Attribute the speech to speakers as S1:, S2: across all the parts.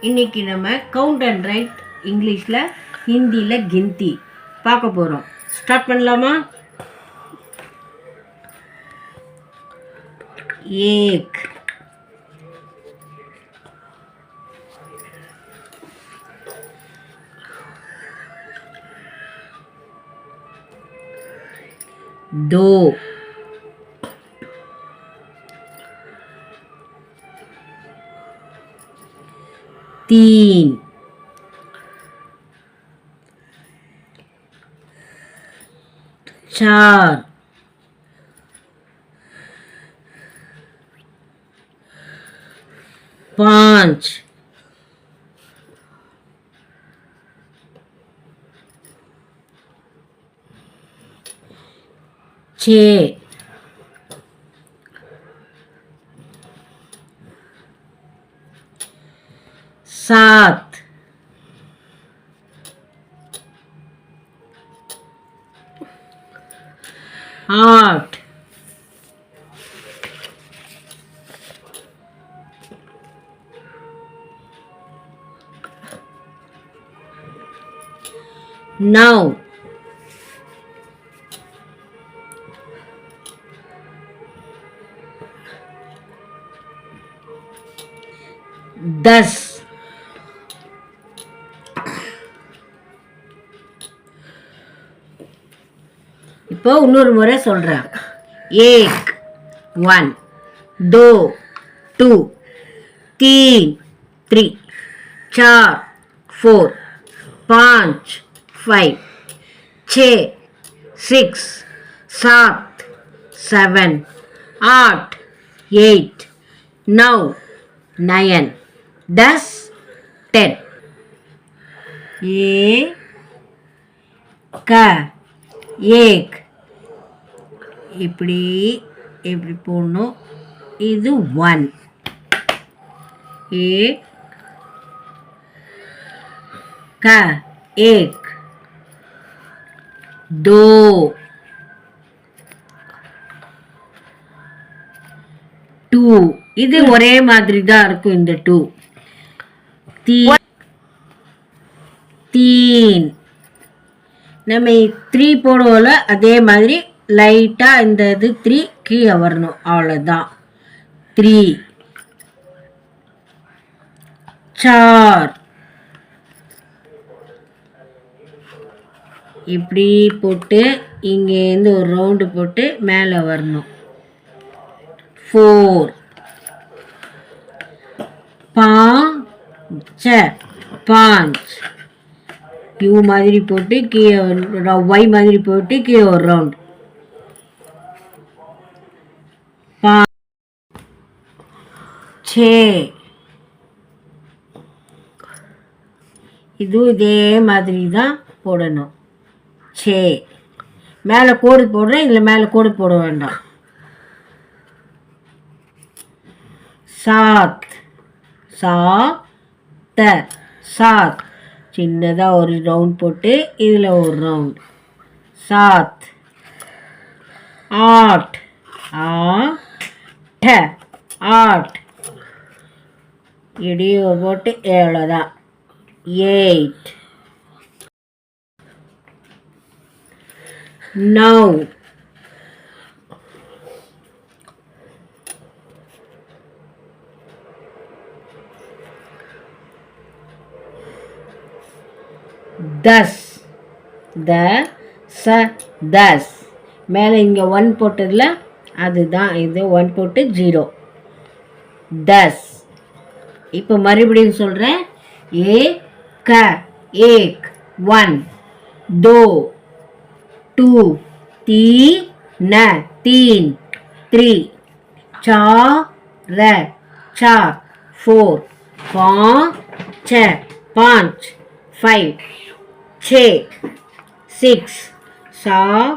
S1: இன்றைக்கி நம்ம count and right இங்கிலீஷில் ஹிந்தியில் கிந்தி பார்க்க போகிறோம். ஸ்டார்ட் பண்ணலாமா? ஏக், दो, तीन, चार, पाँच, छः, सात, आठ, नौ, 10, இப்போ இன்னொரு முறை சொல்கிறேன். एक, 1, 2, 2, 3, 3, 4, 4, 5, 5, 6, 6, 7, 7, 8, 8, 9, 9, 10, 10. एक இப்படி இப்படி போடணும். இது 1. एक का 1, 2, 2. இது ஒரே மாதிரி தான் இருக்கும். இந்த 2. 3 நம்ம 3 போடுவோம்ல, அதே மாதிரி லைட்டாக இந்த இது 3 கீழே வரணும், அவ்வளோதான். 3, 4 இப்படி போட்டு இங்கேருந்து ஒரு ரவுண்டு போட்டு மேலே வரணும். 4, 5 யூ மாதிரி போட்டு கீழே ஒய் மாதிரி போட்டு கீழே ஒரு ரவுண்ட். 6 இதுவும் இதே மாதிரி தான் போடணும். 6 மேலே கோடு போடுறேன், இதில் மேலே கோடு போட வேண்டாம். 7, 7 சின்னதாக ஒரு ரவுண்ட் போட்டு இதில் ஒரு ரவுண்ட். 7, 8, 8 இடியை போட்டு எவ்வளோதான். 8, 9, 10, 10 மேலே இங்கே 1 போட்டதில் அதுதான் இது. 1 போட்டு 0, 10. இப்போ மறுபடியும் சொல்கிறேன். एक, 1, 2, 2, 3, 3, 4, 4, 5, 6, 6, 7,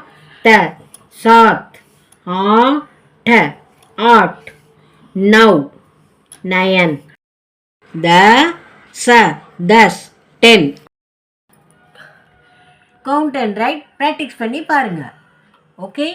S1: 8, 9, 10, 10. கவுண்ட் அண்ட் ரைட் ப்ராக்டிஸ் பண்ணி பாருங்கள். ஓகே.